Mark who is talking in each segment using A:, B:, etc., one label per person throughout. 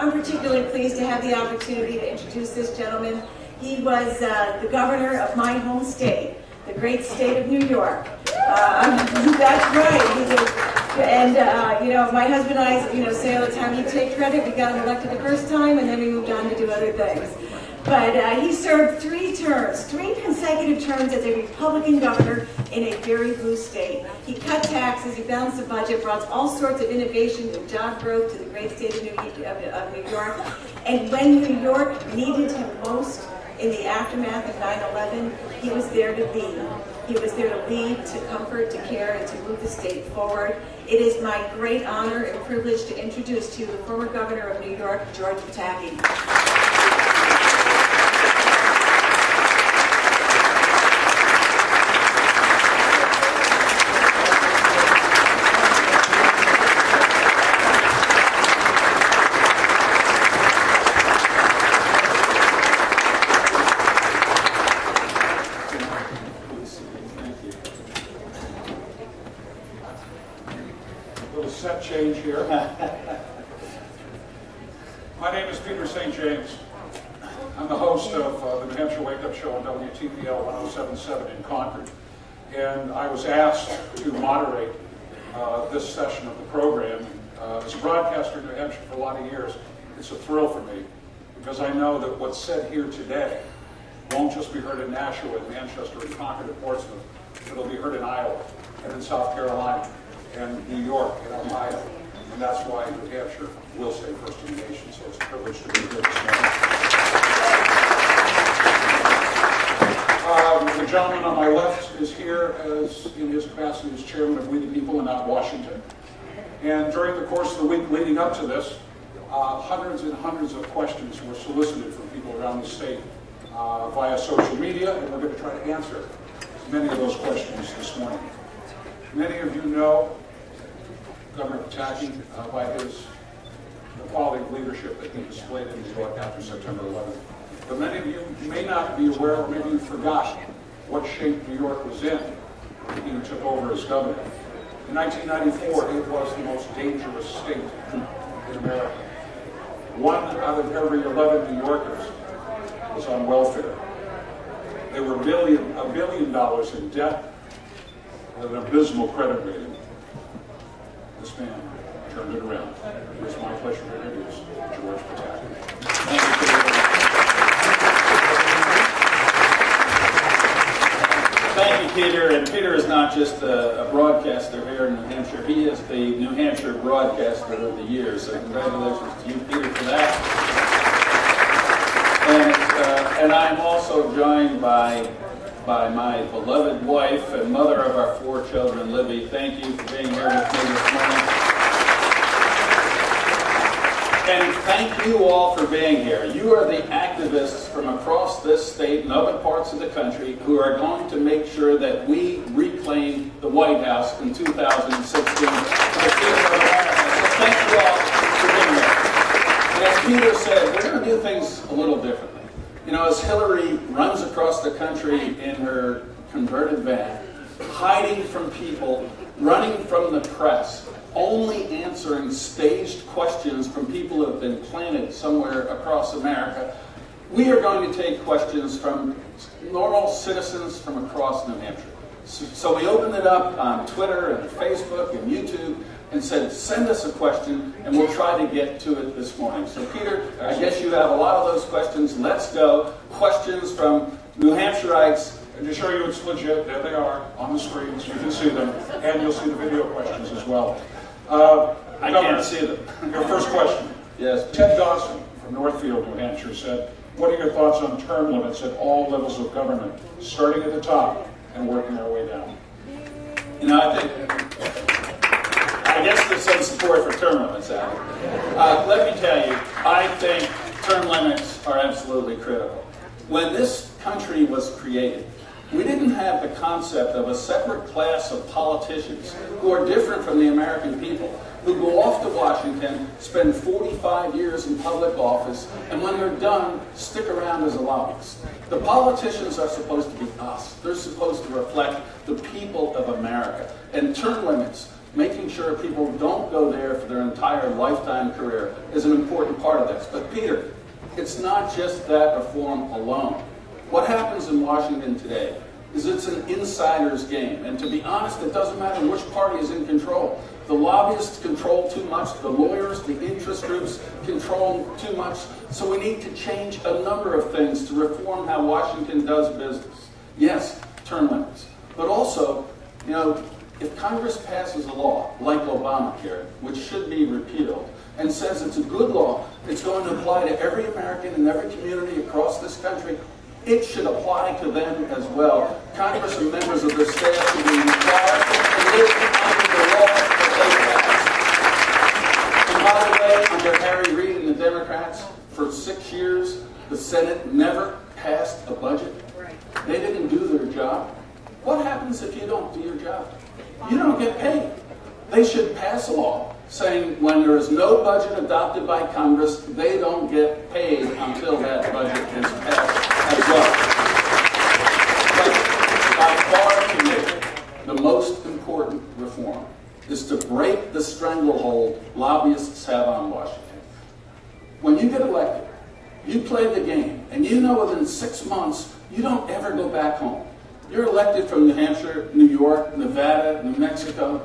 A: I'm particularly pleased to have the opportunity to introduce this gentleman. He was the governor of my home state, the great state of New York. That's right. And you know, my husband and I, say all the time, you take credit. We got him elected the first time, and then we moved on to do other things. But he served 3 consecutive terms as a Republican governor in a very blue state. He cut taxes, he balanced the budget, brought all sorts of innovation and job growth to the great state of New York. And when New York needed him most in the aftermath of 9/11, he was there to lead. He was there to lead, to comfort, to care, and to move the state forward. It is my great honor and privilege to introduce to you the former governor of New York, George Pataki.
B: Change here. My name is Peter St. James. I'm the host of the New Hampshire Wake Up Show on WTPL 1077 in Concord. And I was asked to moderate this session of the program. As a broadcaster in New Hampshire for a lot of years, it's a thrill for me because I know that what's said here today won't just be heard in Nashua, in Manchester, in Concord, and Portsmouth. It'll be heard in Iowa and in South Carolina and New York and Ohio. And that's why New Hampshire will stay first in the nation. So it's a privilege to be here this morning. The gentleman on my left is here as in his capacity as chairman of We the People in Washington. And during the course of the week leading up to this, hundreds and hundreds of questions were solicited from people around the state via social media, and we're going to try to answer many of those questions this morning. Many of you know Governor Pataki by the quality of leadership that he displayed in New York after September 11th. But many of you may not be aware, or maybe you forgot what shape New York was in when he took over as governor. In 1994, it was the most dangerous state in America. 1 out of every 11 New Yorkers was on welfare. They were $1 billion in debt with an abysmal credit rating. This man turned it around. It is my pleasure to introduce George Pataki.
C: Thank you, Peter. And Peter is not just a broadcaster here in New Hampshire. He is the New Hampshire Broadcaster of the Year. So congratulations to you, Peter, for that. And I'm also joined by my beloved wife and mother of our 4 children, Libby. Thank you for being here with me this morning. And thank you all for being here. You are the activists from across this state and other parts of the country who are going to make sure that we reclaim the White House in 2016. Thank you all for being here. And as Peter said, we're going to do things a little differently. You know, as Hillary runs across the country in her converted van, hiding from people, running from the press, only answering staged questions from people who have been planted somewhere across America, we are going to take questions from normal citizens from across New Hampshire. So we opened it up on Twitter and Facebook and YouTube and said, send us a question, and we'll try to get to it this morning. So, Peter, I guess you have a lot of those questions. Let's go. Questions from New Hampshireites.
B: And to show you it's legit, there they are on the screens. You can see them, and you'll see the video questions as well.
C: I can't see them.
B: Your first question.
C: Yes.
B: Ted Dawson from Northfield, New Hampshire said, what are your thoughts on term limits at all levels of government, starting at the top and working our way down?
C: You know, I guess there's some support for term limits out there. Let me tell you, I think term limits are absolutely critical. When this country was created, we didn't have the concept of a separate class of politicians who are different from the American people, who go off to Washington, spend 45 years in public office, and when they're done, stick around as a lobbyist. The politicians are supposed to be us. They're supposed to reflect the people of America. And term limits making sure people don't go there for their entire lifetime career is an important part of this. But Peter, it's not just that reform alone. What happens in Washington today is it's an insider's game. And to be honest, it doesn't matter which party is in control. The lobbyists control too much, the lawyers, the interest groups control too much. So we need to change a number of things to reform how Washington does business. Yes, term limits. But also, you know, if Congress passes a law like Obamacare, which should be repealed, and says it's a good law, it's going to apply to every American in every community across this country, it should apply to them as well. Congress and members of their staff should be required to live under the laws that they pass. And by the way, under Harry Reid and the Democrats, for 6 years, the Senate never passed a budget. They didn't do their job. What happens if you don't do your job? You don't get paid. They should pass a law saying when there is no budget adopted by Congress, they don't get paid until that budget is passed as well. But by far to me, the most important reform is to break the stranglehold lobbyists have on Washington. When you get elected, you play the game, and you know within 6 months, you don't ever go back home. You're elected from New Hampshire, New York, Nevada, New Mexico.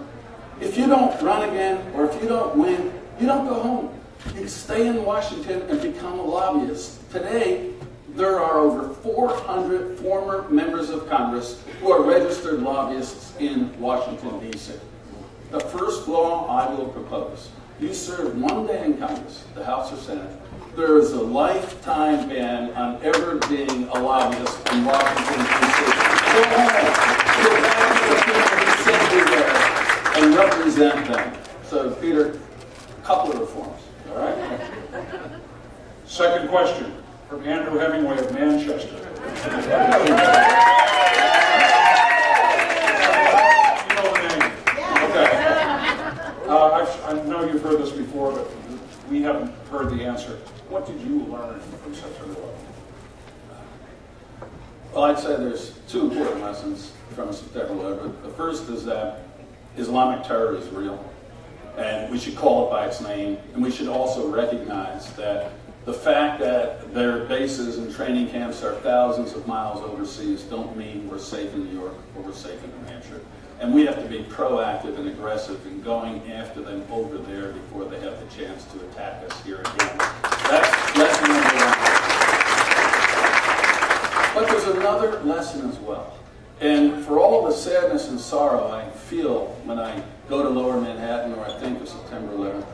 C: If you don't run again, or if you don't win, you don't go home. You stay in Washington and become a lobbyist. Today, there are over 400 former members of Congress who are registered lobbyists in Washington, D.C. The first law I will propose, you serve 1 day in Congress, the House or Senate, there is a lifetime ban on ever being a lobbyist in Washington, D.C. Go home. Go back to the people who sent you there and represent them. So, Peter, a couple of reforms, all right?
B: Second question from Andrew Hemingway of Manchester. You know the name? Okay. I know you've heard this before, but we haven't heard the answer. What did you learn from September 11th?
C: Well, I'd say there's two important lessons from September 11th. The first is that Islamic terror is real, and we should call it by its name, and we should also recognize that the fact that their bases and training camps are thousands of miles overseas don't mean we're safe in New York or we're safe in New Hampshire. And we have to be proactive and aggressive in going after them over there before they have the chance to attack us here again. That's lesson number one. But there's another lesson as well. And for all the sadness and sorrow I feel when I go to Lower Manhattan or I think of September 11th,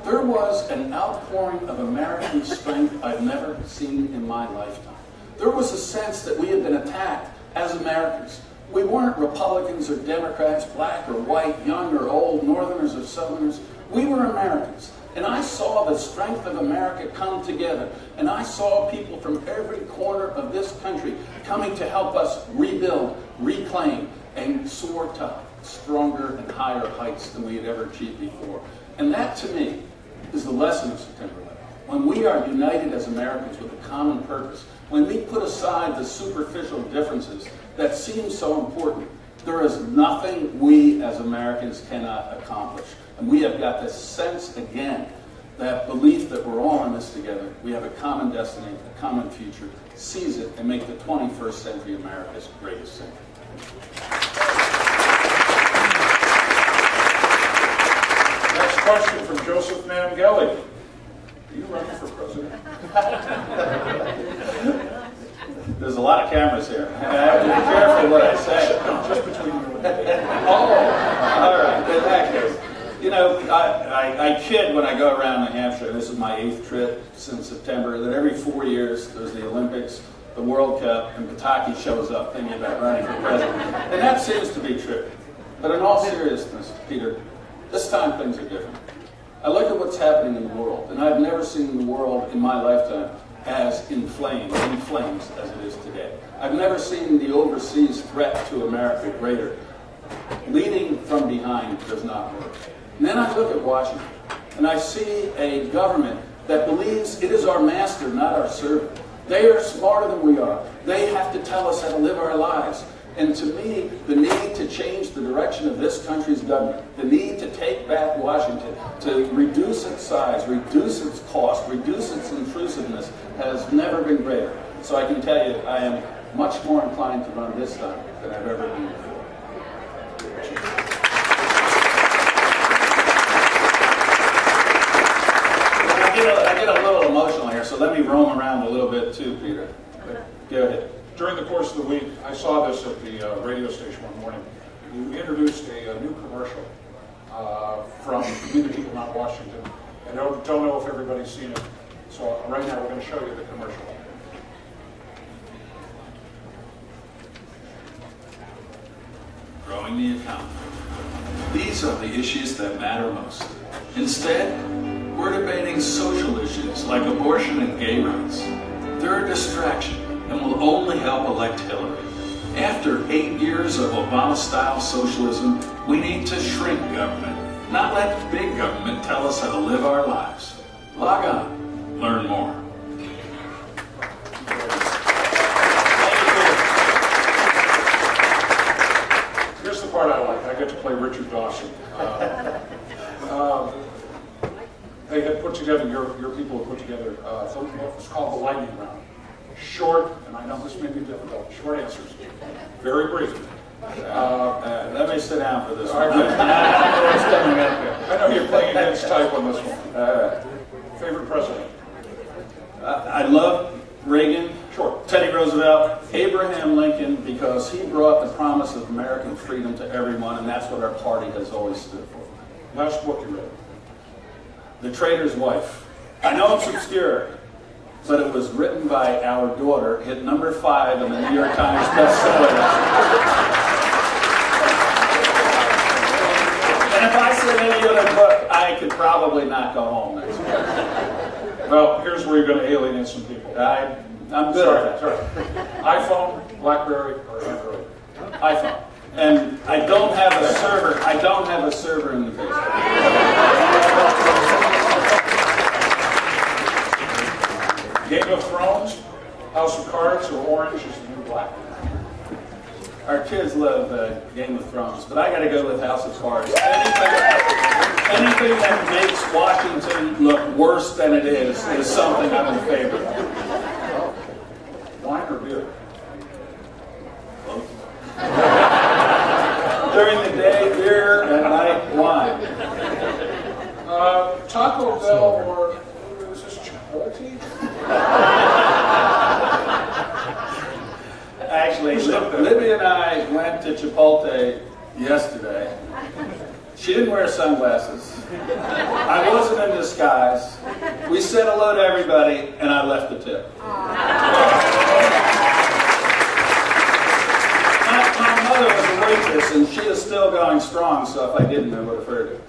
C: there was an outpouring of American strength I've never seen in my lifetime. There was a sense that we had been attacked as Americans. We weren't Republicans or Democrats, black or white, young or old, Northerners or Southerners. We were Americans. And I saw the strength of America come together. And I saw people from every corner of this country coming to help us rebuild, reclaim, and soar to stronger and higher heights than we had ever achieved before. And that, to me, is the lesson of September 11th. When we are united as Americans with a common purpose, when we put aside the superficial differences that seem so important, there is nothing we as Americans cannot accomplish. And we have got this sense again, that belief that we're all in this together. We have a common destiny, a common future. Seize it and make the 21st century America's greatest century.
B: Next question from Joseph Mangeli. Are you running for president?
C: There's a lot of cameras here. I have to be careful what I say.
B: No, just between you and me.
C: Oh, all right. In that case, you know, I kid when I go around New Hampshire. This is my 8th trip since September. That every 4 years there's the Olympics, the World Cup, and Pataki shows up thinking about running for president. And that seems to be true. But in all seriousness, Peter, this time things are different. I look at what's happening in the world, and I've never seen the world in my lifetime as in flames as it is today. I've never seen the overseas threat to America greater. Leading from behind does not work. And then I look at Washington, and I see a government that believes it is our master, not our servant. They are smarter than we are. They have to tell us how to live our lives. And to me, the need to change the direction of this country's government, the need to take back Washington, to reduce its size, reduce its cost, reduce its intrusiveness, has never been greater. So I can tell you, I am much more inclined to run this time than I've ever been before. I get a little emotional here, so let me roam around a little bit too, Peter. Go ahead.
B: During the course of the week, I saw this at the radio station one morning. You introduced a new commercial from We the People, Not Washington. I don't know if everybody's seen it. So right now we're going to show you the commercial.
D: Growing the economy. These are the issues that matter most. Instead, we're debating social issues like abortion and gay rights. They're a distraction and will only help elect Hillary. After 8 years of Obama-style socialism, we need to shrink government, not let big government tell us how to live our lives. Log on, learn more.
B: Here's the part I like. I get to play Richard Dawson. They had put together, your people had put together what was called the lightning round. Short, and I know this may be difficult, short answers. Very brief.
C: Let me sit down for this one.
B: I know you're playing against type on this one. Favorite president?
C: I love Reagan,
B: Sure.
C: Teddy Roosevelt, Abraham Lincoln, because he brought the promise of American freedom to everyone, and that's what our party has always stood for.
B: Last book you read?
C: The Trader's Wife. I know it's obscure, but it was written by our daughter, hit number 5 in the New York Times bestseller list. And if I said any other book, I could probably not go home next week.
B: Well, here's where you're going to alienate some people.
C: I'm good at that.
B: Sorry. iPhone, BlackBerry, or Android?
C: iPhone. And I don't have a server. I don't have a server in the basement.
B: Game of Thrones, House of Cards, or Orange is the New Black?
C: Our kids love Game of Thrones, but I got to go with House of Cards. Anything that makes Washington look worse than it is something I'm in favor of.
B: Wine or beer?
C: During the day, beer, and night, wine.
B: Taco Bell or is this Chipotle?
C: Actually, Libby and I went to Chipotle yesterday. She didn't wear sunglasses. I wasn't in disguise. We said hello to everybody, and I left the tip. My mother was a waitress, and she is still going strong, so if I didn't, I would have heard it.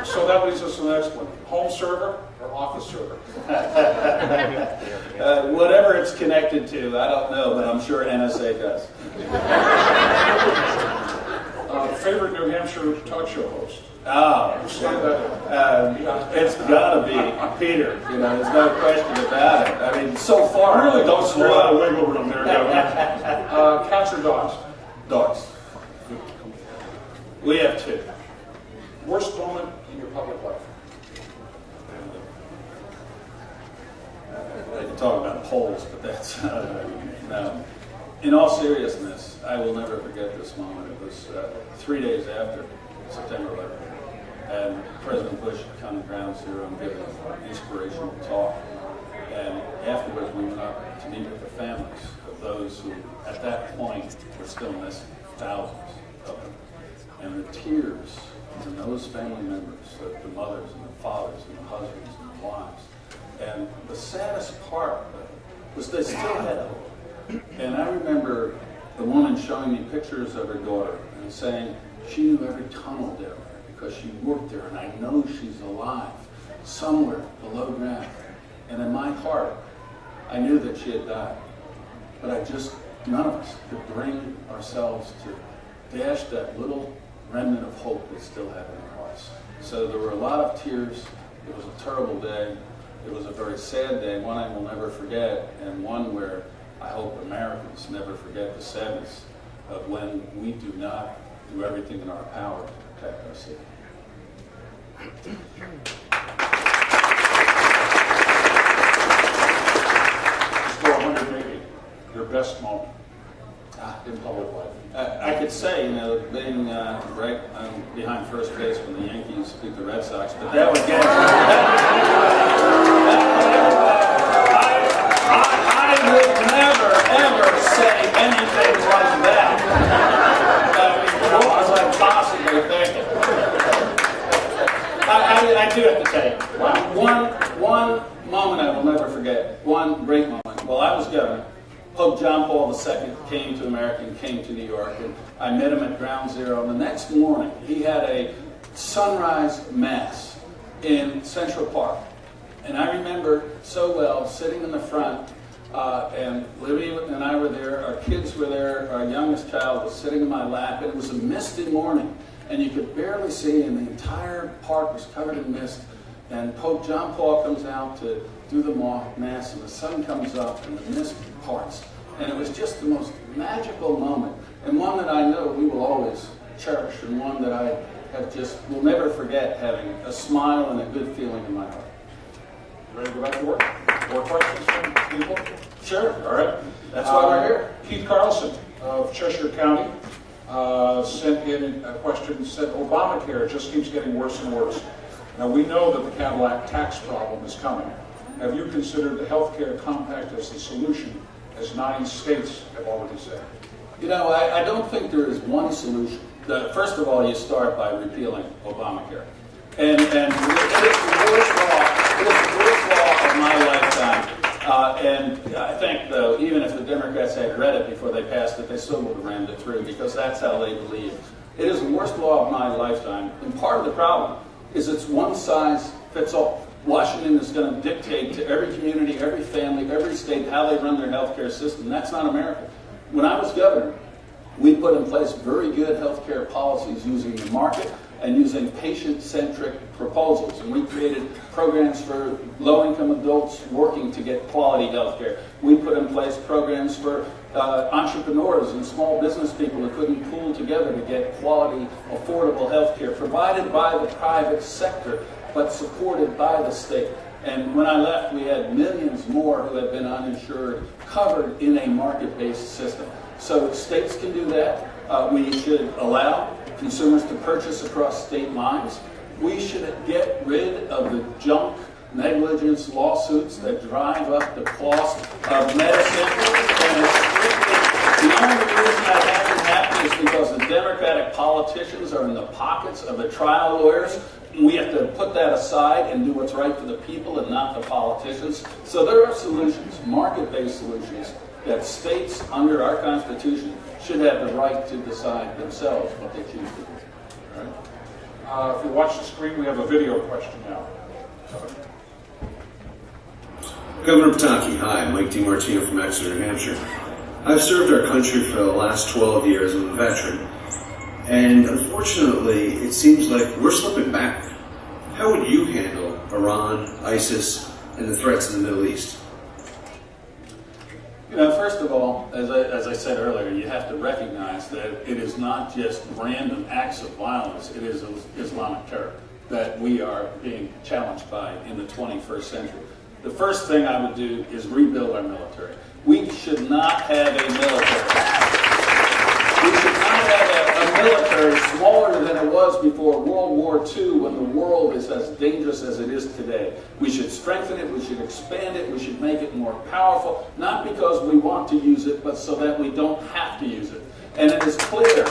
B: So that leads us to the next one. Home server or office server?
C: Whatever it's connected to, I don't know, but I'm sure NSA does.
B: Favorite New Hampshire talk show host?
C: Oh, it's gotta be Peter. You know, there's no question about it. I mean, so far,
B: Really don't
C: there's a
B: screw
C: lot
B: out
C: of
B: a wiggle room there. Cats or dogs?
C: dogs. We have 2.
B: Worst moment in your public life?
C: I can talk about polls, but that's no. In all seriousness, I will never forget this moment. It was 3 days after September 11th, and President Bush had come to Ground Zero and given an inspirational talk. And afterwards, we went up to meet with the families of those who, at that point, were still missing, thousands of them. And the tears in those family members, the mothers and the fathers and the husbands and the wives. And the saddest part was they still had hope. And I remember the woman showing me pictures of her daughter and saying she knew every tunnel down there because she worked there, and I know she's alive somewhere below ground. And in my heart, I knew that she had died. But none of us could bring ourselves to dash that little remnant of hope we still had in our hearts. So there were a lot of tears. It was a terrible day. It was a very sad day, one I will never forget, and one where I hope Americans never forget the sadness of when we do not do everything in our power to protect our city.
B: Score 180. Your best moment in public life.
C: I could say, you know, being right behind first base when the Yankees beat the Red Sox, but that would get. I would never, ever say anything like that. What was I possibly thinking? I do have to say, one moment I will never forget, one great moment. While I was governor, Pope John Paul II came to America and came to New York, and I met him at Ground Zero. And the next morning, he had a sunrise mass in Central Park. And I remember so well sitting in the front, and Libby and I were there, our kids were there, our youngest child was sitting in my lap, and it was a misty morning, and you could barely see, and the entire park was covered in mist. And Pope John Paul comes out to do the mass, and the sun comes up, and the mist parts. And it was just the most magical moment, and one that I know we will always cherish, and one that I will never forget having a smile and a good feeling in my heart.
B: Ready to go back to work? More questions from people?
C: Sure.
B: All right.
C: That's why we're here.
B: Keith Carlson of Cheshire County sent in a question, said Obamacare just keeps getting worse and worse. Now, we know that the Cadillac tax problem is coming. Have you considered the health care compact as the solution, as 9 states have already said?
C: You know, I don't think there is one solution. First of all, you start by repealing Obamacare. And it is the worst law. It is the worst law of my lifetime. And I think, though, even if the Democrats had read it before they passed it, they still would have rammed it through, because that's how they believe. It is the worst law of my lifetime. And part of the problem is it's one size fits all. Washington is going to dictate to every community, every family, every state how they run their health care system. That's not America. When I was governor, we put in place very good health care policies using the market and using patient-centric proposals. And we created programs for low-income adults working to get quality health care. We put in place programs for entrepreneurs and small business people who couldn't pool together to get quality, affordable health care provided by the private sector, but supported by the state. And when I left, we had millions more who had been uninsured, covered in a market-based system. So states can do that. We should allow consumers to purchase across state lines. We should get rid of the junk negligence lawsuits that drive up the cost of medicine. And the only reason that hasn't happened is because the Democratic politicians are in the pockets of the trial lawyers. We have to put that aside and do what's right for the people and not the politicians. So there are solutions, market-based solutions, that states under our Constitution should have the right to decide themselves what they choose to do.
B: All right. If you watch the screen, we have a video question now.
E: Governor Pataki, hi, Mike DiMartino from Exeter, New Hampshire. I've served our country for the last 12 years. I'm a veteran. And unfortunately, it seems like we're slipping back. How would you handle Iran, ISIS, and the threats in the Middle East?
C: You know, first of all, as I said earlier, you have to recognize that it is not just random acts of violence, it is Islamic terror that we are being challenged by in the 21st century. The first thing I would do is rebuild our military. We should not have a military. We should not have a military smaller than it was before World War II, when the world is as dangerous as it is today. We should strengthen it, we should expand it, we should make it more powerful, not because we want to use it, but so that we don't have to use it. And it is clear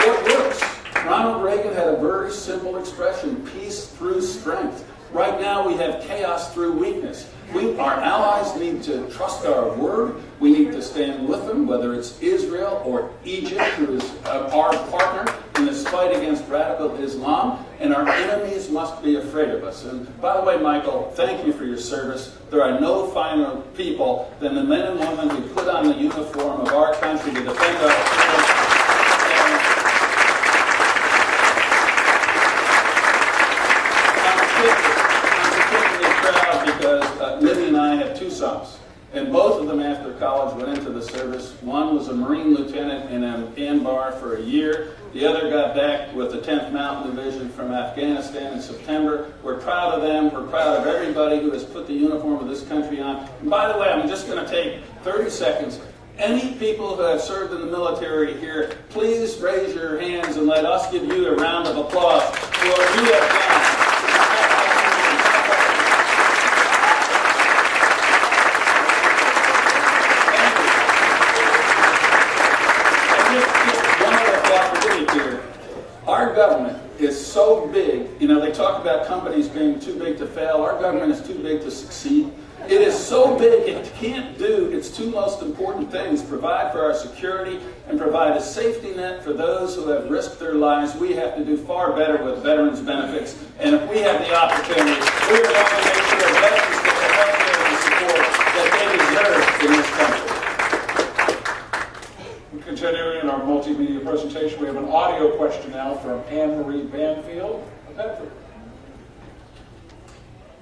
C: what works. Ronald Reagan had a very simple expression: peace through strength. Right now we have chaos through weakness. Our allies need to trust our word. We need to stand with them, whether it's Israel or Egypt, who is our partner in this fight against radical Islam. And our enemies must be afraid of us. And by the way, Michael, thank you for your service. There are no finer people than the men and women who put on the uniform of our country to defend our freedom. Libby and I have 2 sons, And both of them, after college, went into the service. One was a Marine lieutenant in Anbar for a year. The other got back with the 10th Mountain Division from Afghanistan in September. We're proud of them. We're proud of everybody who has put the uniform of this country on. And by the way, I'm just going to take 30 seconds. Any people who have served in the military here, please raise your hands and let us give you a round of applause for what you have done. Our government is so big, you know, they talk about companies being too big to fail. Our government is too big to succeed. It is so big it can't do its two most important things, provide for our security and provide a safety net for those who have risked their lives. We have to do far better with veterans' benefits. And if we have the opportunity, we are going to make sure veterans get the health care and support that they deserve in this country.
B: Continuing in our multimedia presentation, we have an audio question now from Anne-Marie Banfield of Bedford.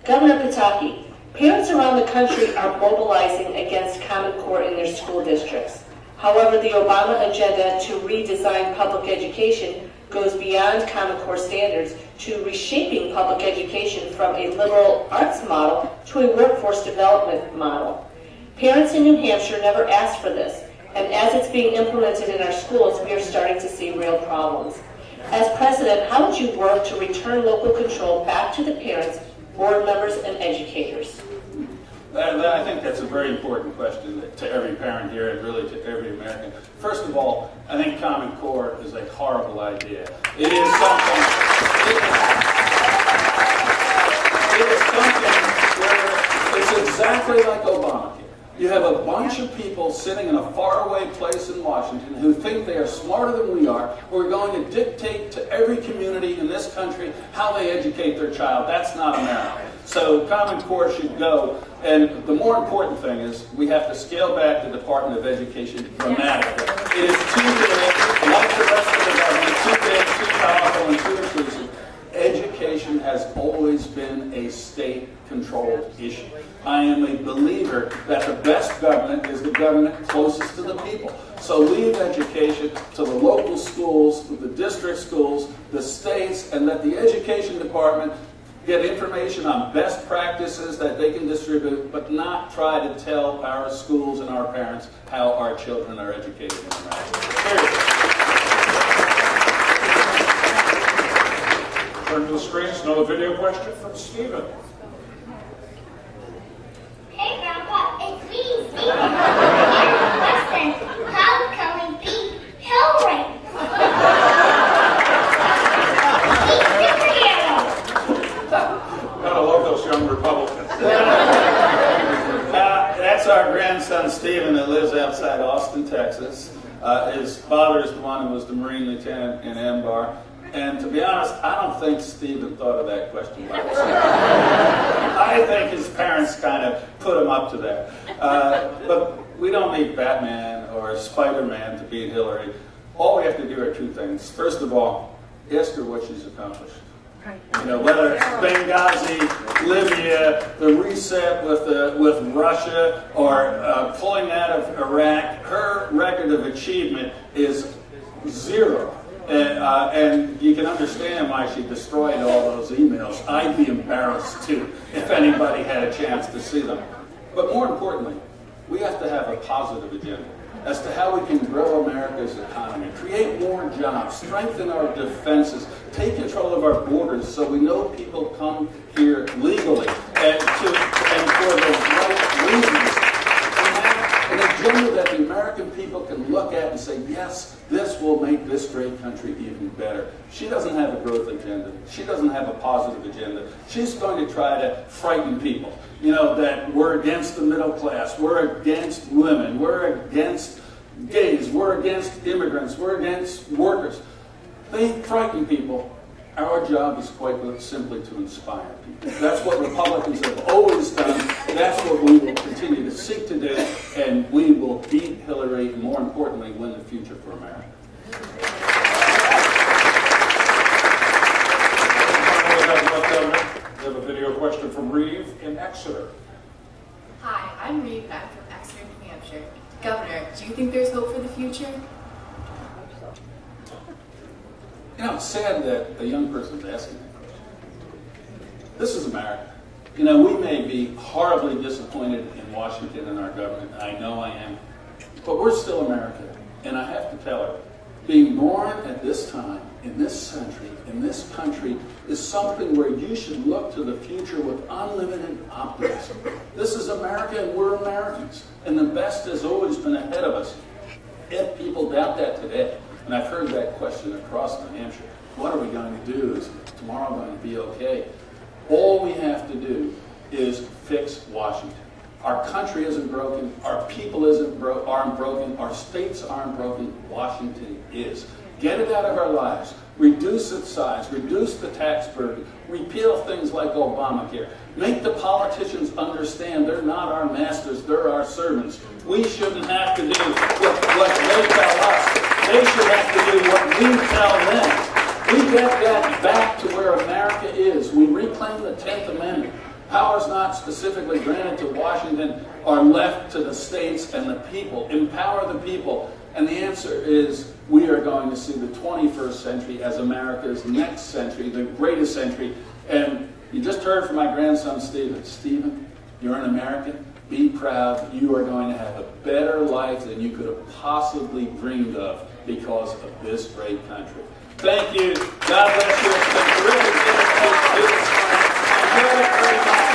F: Governor Pataki, parents around the country are mobilizing against Common Core in their school districts. However, the Obama agenda to redesign public education goes beyond Common Core standards to reshaping public education from a liberal arts model to a workforce development model. Parents in New Hampshire never asked for this, and as it's being implemented in our schools, we are starting to see real problems. As president, how would you work to return local control back to the parents, board members, and educators?
C: I think that's a very important question to every parent here and really to every American. First of all, I think Common Core is a horrible idea. It is something where it's exactly like Obamacare. You have a bunch of people sitting in a faraway place in Washington who think they are smarter than we are, who are going to dictate to every community in this country how they educate their child. That's not America. So Common Core should go. And the more important thing is we have to scale back the Department of Education dramatically. It is too big, like the rest of the government, too big, too powerful, and too inclusive. Education has always been a state-controlled issue. I am a believer that the best government is the government closest to the people. So leave education to the local schools, the district schools, the states, and let the education department get information on best practices that they can distribute, but not try to tell our schools and our parents how our children are educated in America.
B: Turn to the screens, another video question from Stephen.
G: Hey Grandpa, it's me, Stephen. Question, how can we beat Hillary?
B: Gotta love those young Republicans.
C: That's our grandson Stephen that lives outside Austin, Texas. His father is the one who was the Marine lieutenant in Anbar. And to be honest, I don't think Stephen thought of that question by himself. I think his parents kind of put him up to that. But we don't need Batman or Spider-Man to beat Hillary. All we have to do are two things. First of all, ask her what she's accomplished. You know, whether it's Benghazi, Libya, the reset with Russia, or pulling out of Iraq, her record of achievement is zero. And you can understand why she destroyed all those emails. I'd be embarrassed too if anybody had a chance to see them. But more importantly, we have to have a positive agenda as to how we can grow America's economy, create more jobs, strengthen our defenses, take control of our borders so we know people come here legally and for the right reasons. And have an agenda that the American people can look at and say, yes, this will make this great country even better. She doesn't have a growth agenda. She doesn't have a positive agenda. She's going to try to frighten people. You know, that we're against the middle class, we're against women, we're against gays, we're against immigrants, we're against workers. They frighten people. Our job is quite simply to inspire people. That's what Republicans have always done. That's what we will continue to seek to do, and we will beat Hillary, and more importantly, win the future for America.
B: We have a video question from Reeve in Exeter.
H: Hi, I'm Reed, back from Exeter, New Hampshire. Governor, do you think there's hope for the future?
C: You know, it's sad that a young person's asking that question. This is America. You know, we may be horribly disappointed in Washington and our government. I know I am. But we're still America. And I have to tell her, being born at this time, in this century, in this country, is something where you should look to the future with unlimited optimism. This is America and we're Americans. And the best has always been ahead of us. If people doubt that today, and I've heard that question across New Hampshire, what are we going to do? Is tomorrow going to be okay? All we have to do is fix Washington. Our country isn't broken. Our people aren't broken. Our states aren't broken. Washington is. Get it out of our lives. Reduce its size. Reduce the tax burden. Repeal things like Obamacare. Make the politicians understand they're not our masters. They're our servants. We shouldn't have to do what they tell us. They should have to do what we tell them. We get that back to where America is. We reclaim the 10th Amendment. Powers not specifically granted to Washington are left to the states and the people. Empower the people. And the answer is we are going to see the 21st century as America's next century, the greatest century. And you just heard from my grandson, Stephen. Stephen, you're an American. Be proud. You are going to have a better life than you could have possibly dreamed of because of this great country. Thank you. God bless you. It's been terrific. Thank you very much.